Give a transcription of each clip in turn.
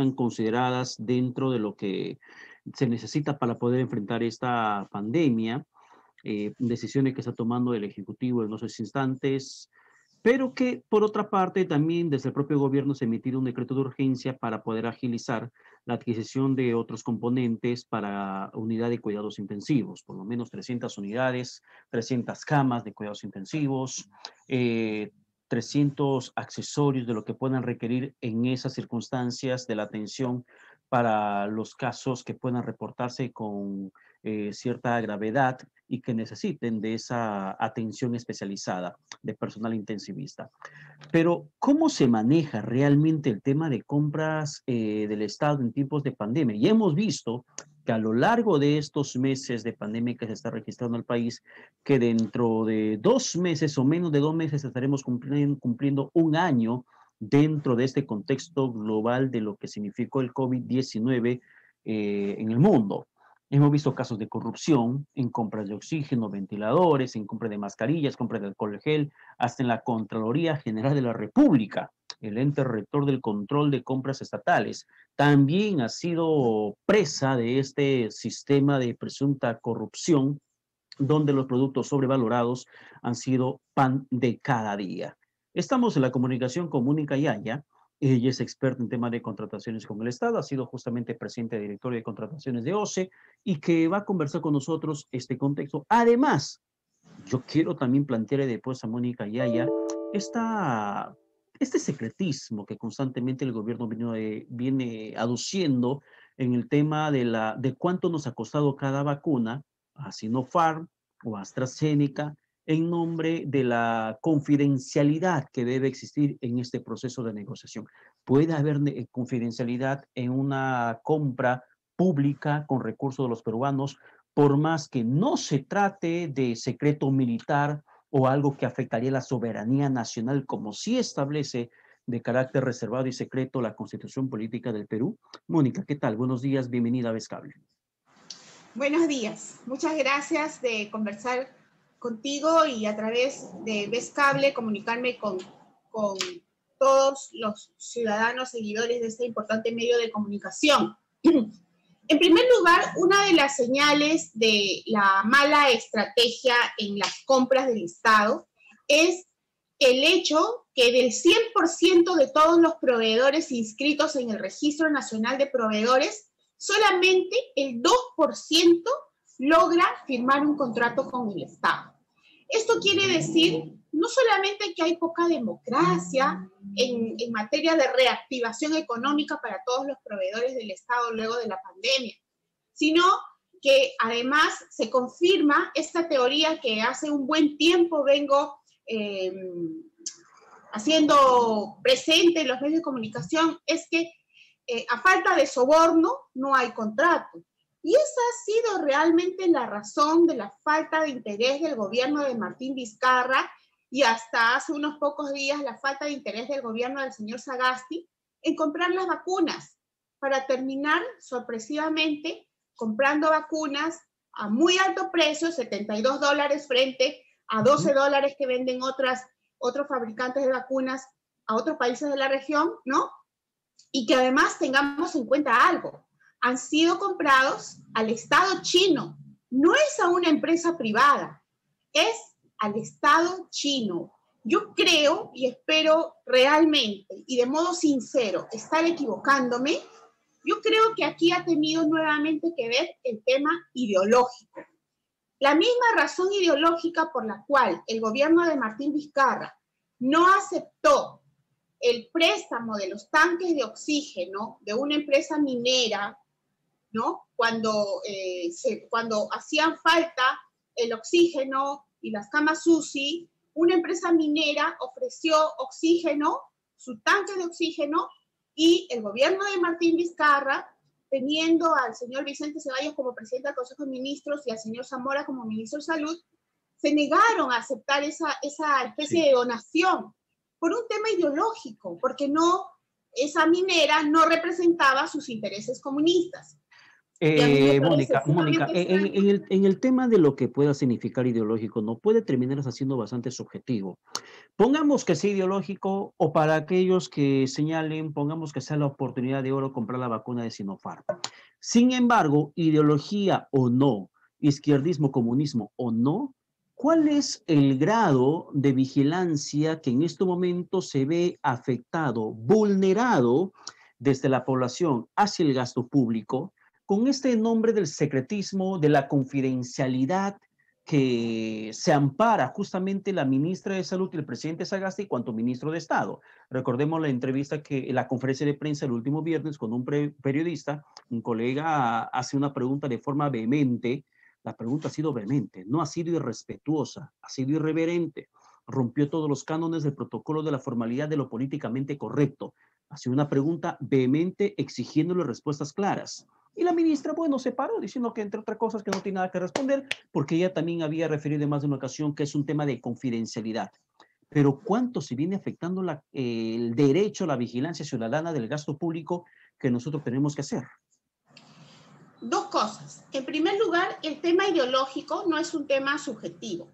están consideradas dentro de lo que se necesita para poder enfrentar esta pandemia, decisiones que está tomando el Ejecutivo en esos instantes, pero que por otra parte también desde el propio gobierno se ha emitido un decreto de urgencia para poder agilizar la adquisición de otros componentes para unidad de cuidados intensivos, por lo menos 300 unidades, 300 camas de cuidados intensivos, 300 accesorios de lo que puedan requerir en esas circunstancias de la atención para los casos que puedan reportarse con cierta gravedad y que necesiten de esa atención especializada de personal intensivista. Pero, ¿cómo se maneja realmente el tema de compras del Estado en tiempos de pandemia? Ya hemos visto que a lo largo de estos meses de pandemia que se está registrando en el país, que dentro de 2 meses o menos de 2 meses estaremos cumpliendo un año dentro de este contexto global de lo que significó el COVID-19 en el mundo. Hemos visto casos de corrupción en compras de oxígeno, ventiladores, en compra de mascarillas, compra de alcohol gel, hasta en la Contraloría General de la República, el ente rector del control de compras estatales, también ha sido presa de este sistema de presunta corrupción, donde los productos sobrevalorados han sido pan de cada día. Estamos en la comunicación con Mónica Yaya. Ella es experta en temas de contrataciones con el Estado, ha sido justamente presidente directorio de contrataciones de OCE y que va a conversar con nosotros este contexto. Además, yo quiero también plantearle después a Mónica Yaya este secretismo que constantemente el gobierno viene aduciendo en el tema de cuánto nos ha costado cada vacuna a Sinopharm o AstraZeneca, en nombre de la confidencialidad que debe existir en este proceso de negociación. ¿Puede haber confidencialidad en una compra pública con recursos de los peruanos, por más que no se trate de secreto militar o algo que afectaría la soberanía nacional, como sí establece de carácter reservado y secreto la Constitución Política del Perú? Mónica, ¿qué tal? Buenos días, bienvenida a Vescable. Buenos días, muchas gracias de conversar contigo y a través de Vescable comunicarme con todos los ciudadanos seguidores de este importante medio de comunicación. En primer lugar, una de las señales de la mala estrategia en las compras del Estado es el hecho que del 100% de todos los proveedores inscritos en el Registro Nacional de Proveedores, solamente el 2% logra firmar un contrato con el Estado. Esto quiere decir no solamente que hay poca democracia en materia de reactivación económica para todos los proveedores del Estado luego de la pandemia, sino que además se confirma esta teoría que hace un buen tiempo vengo haciendo presente en los medios de comunicación, es que a falta de soborno no hay contrato. Y esa ha sido realmente la razón de la falta de interés del gobierno de Martín Vizcarra y hasta hace unos pocos días la falta de interés del gobierno del señor Sagasti en comprar las vacunas, para terminar sorpresivamente comprando vacunas a muy alto precio, $72 frente a $12 que venden otros fabricantes de vacunas a otros países de la región, ¿no? Y que además tengamos en cuenta algo, han sido comprados al Estado chino, no es a una empresa privada, es al Estado chino. Yo creo y espero realmente y de modo sincero estar equivocándome, yo creo que aquí ha tenido nuevamente que ver el tema ideológico. La misma razón ideológica por la cual el gobierno de Martín Vizcarra no aceptó el préstamo de los tanques de oxígeno de una empresa minera, ¿no? Cuando hacían falta el oxígeno y las camas UCI, una empresa minera ofreció oxígeno, su tanque de oxígeno, y el gobierno de Martín Vizcarra, teniendo al señor Vicente Ceballos como presidente del Consejo de Ministros y al señor Zamora como ministro de Salud, se negaron a aceptar esa especie de donación por un tema ideológico, porque esa minera no representaba sus intereses comunistas. Y a mí me parece Mónica, sumamente extraño. en el tema de lo que pueda significar ideológico, no puede terminar siendo bastante subjetivo. Pongamos que sea ideológico o para aquellos que señalen, pongamos que sea la oportunidad de oro comprar la vacuna de Sinopharm. Sin embargo, ideología o no, izquierdismo, comunismo o no, ¿cuál es el grado de vigilancia que en este momento se ve afectado, vulnerado desde la población hacia el gasto público, con este nombre del secretismo, de la confidencialidad que se ampara justamente la ministra de Salud y el presidente Sagasti cuanto ministro de Estado? Recordemos la entrevista la conferencia de prensa el último viernes con un periodista, un colega hace una pregunta de forma vehemente. La pregunta ha sido vehemente, no ha sido irrespetuosa, ha sido irreverente, rompió todos los cánones del protocolo de la formalidad de lo políticamente correcto. Ha sido una pregunta vehemente exigiéndole respuestas claras. Y la ministra, bueno, se paró diciendo que, entre otras cosas, que no tiene nada que responder, porque ella también había referido en más de una ocasión que es un tema de confidencialidad. Pero ¿cuánto se viene afectando el derecho a la vigilancia ciudadana del gasto público que nosotros tenemos que hacer? Dos cosas. En primer lugar, el tema ideológico no es un tema subjetivo.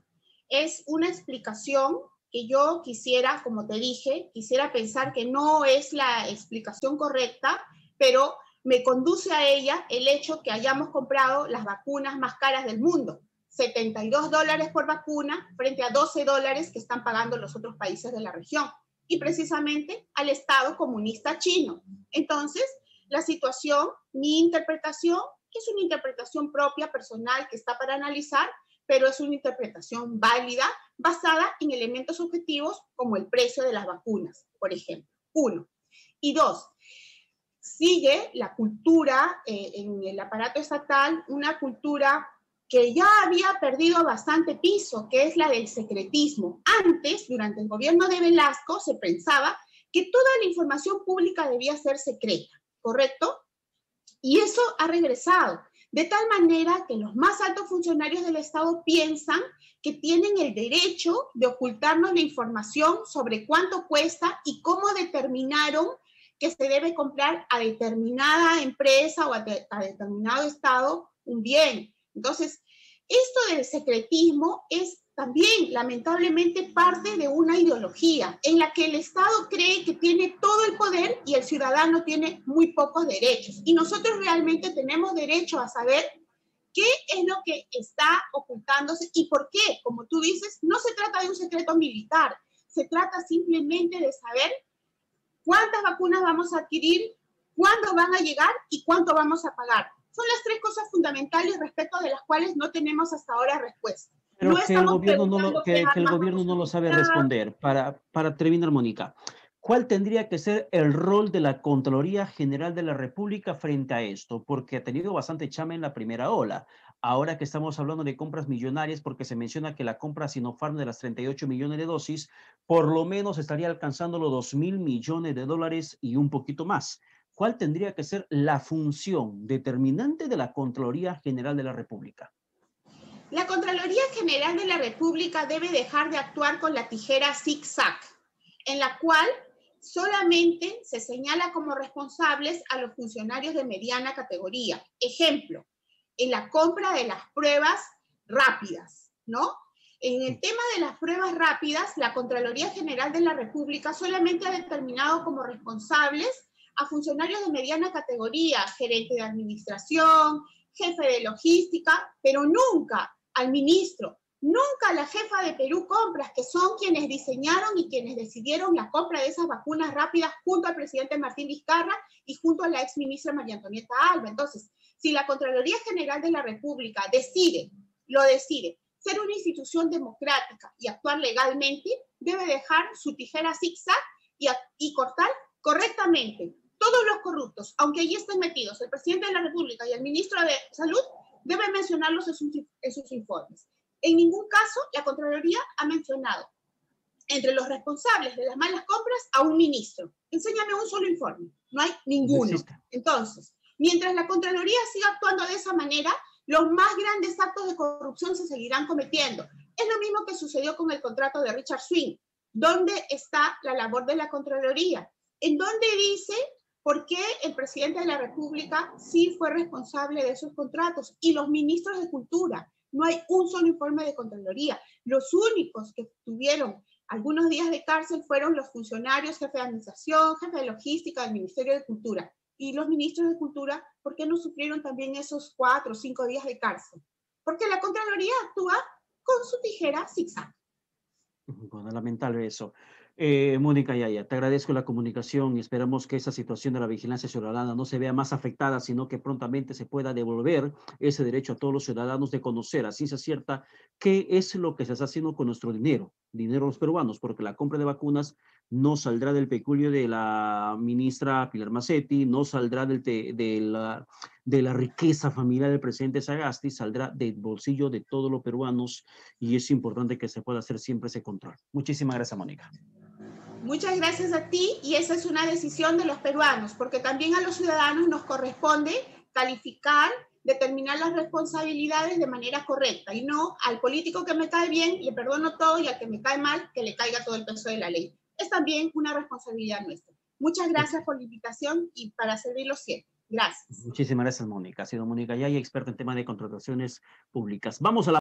Es una explicación que yo quisiera, como te dije, quisiera pensar que no es la explicación correcta, pero me conduce a ella el hecho que hayamos comprado las vacunas más caras del mundo. $72 por vacuna frente a $12 que están pagando los otros países de la región, y precisamente al Estado comunista chino. Entonces, la situación, mi interpretación, es una interpretación propia, personal, que está para analizar, pero es una interpretación válida, basada en elementos objetivos como el precio de las vacunas, por ejemplo. Uno. Y dos, sigue la cultura en el aparato estatal, una cultura que ya había perdido bastante piso, que es la del secretismo. Antes, durante el gobierno de Velasco, se pensaba que toda la información pública debía ser secreta, ¿correcto? Y eso ha regresado, de tal manera que los más altos funcionarios del Estado piensan que tienen el derecho de ocultarnos la información sobre cuánto cuesta y cómo determinaron que se debe comprar a determinada empresa o a determinado Estado un bien. Entonces, esto del secretismo es también, lamentablemente, parte de una ideología en la que el Estado cree que tiene todo el poder y el ciudadano tiene muy pocos derechos. Y nosotros realmente tenemos derecho a saber qué es lo que está ocultándose y por qué. Como tú dices, no se trata de un secreto militar, se trata simplemente de saber cuántas vacunas vamos a adquirir, cuándo van a llegar y cuánto vamos a pagar. Son las tres cosas fundamentales respecto de las cuales no tenemos hasta ahora respuesta. Pero No que el gobierno el gobierno no lo sabe responder. Para terminar, Mónica, ¿cuál tendría que ser el rol de la Contraloría General de la República frente a esto? Porque ha tenido bastante chama en la primera ola. Ahora que estamos hablando de compras millonarias, porque se menciona que la compra Sinopharm de las 38 millones de dosis, por lo menos estaría alcanzando los 2.000 millones de dólares y un poquito más. ¿Cuál tendría que ser la función determinante de la Contraloría General de la República? La Contraloría General de la República debe dejar de actuar con la tijera zig-zag, en la cual solamente se señala como responsables a los funcionarios de mediana categoría. Ejemplo, en la compra de las pruebas rápidas, ¿no? En el tema de las pruebas rápidas, la Contraloría General de la República solamente ha determinado como responsables a funcionarios de mediana categoría, gerente de administración, jefe de logística, pero nunca al ministro, nunca a la jefa de Perú Compras, que son quienes diseñaron y quienes decidieron la compra de esas vacunas rápidas junto al presidente Martín Vizcarra y junto a la exministra María Antonieta Alba. Entonces, si la Contraloría General de la República decide, ser una institución democrática y actuar legalmente, debe dejar su tijera zigzag y cortar correctamente. Todos los corruptos, aunque allí estén metidos el presidente de la República y el ministro de Salud, deben mencionarlos en sus informes. En ningún caso la Contraloría ha mencionado entre los responsables de las malas compras a un ministro. Enséñame un solo informe. No hay ninguno. Entonces, mientras la Contraloría siga actuando de esa manera, los más grandes actos de corrupción se seguirán cometiendo. Es lo mismo que sucedió con el contrato de Richard Swing. ¿Dónde está la labor de la Contraloría? ¿En dónde dice ¿Por qué el presidente de la República sí fue responsable de esos contratos y los ministros de Cultura? No hay un solo informe de Contraloría. Los únicos que tuvieron algunos días de cárcel fueron los funcionarios, jefe de administración, jefe de logística del Ministerio de Cultura. Y los ministros de Cultura, ¿por qué no sufrieron también esos 4 o 5 días de cárcel? Porque la Contraloría actúa con su tijera zigzag. Bueno, lamentable eso. Mónica Yaya, te agradezco la comunicación y esperamos que esa situación de la vigilancia ciudadana no se vea más afectada, sino que prontamente se pueda devolver ese derecho a todos los ciudadanos de conocer a ciencia cierta qué es lo que se está haciendo con nuestro dinero de los peruanos, porque la compra de vacunas no saldrá del peculio de la ministra Pilar Macetti, no saldrá de la riqueza familiar del presidente Sagasti, saldrá del bolsillo de todos los peruanos y es importante que se pueda hacer siempre ese control. Muchísimas gracias, Mónica. Muchas gracias a ti y esa es una decisión de los peruanos, porque también a los ciudadanos nos corresponde calificar, determinar las responsabilidades de manera correcta y no al político que me cae bien le perdono todo y al que me cae mal que le caiga todo el peso de la ley. Es también una responsabilidad nuestra. Muchas gracias por la invitación y para servirlos siempre. Gracias. Muchísimas gracias, Mónica. Ha sido Mónica Yaya, experta en temas de contrataciones públicas. Vamos a la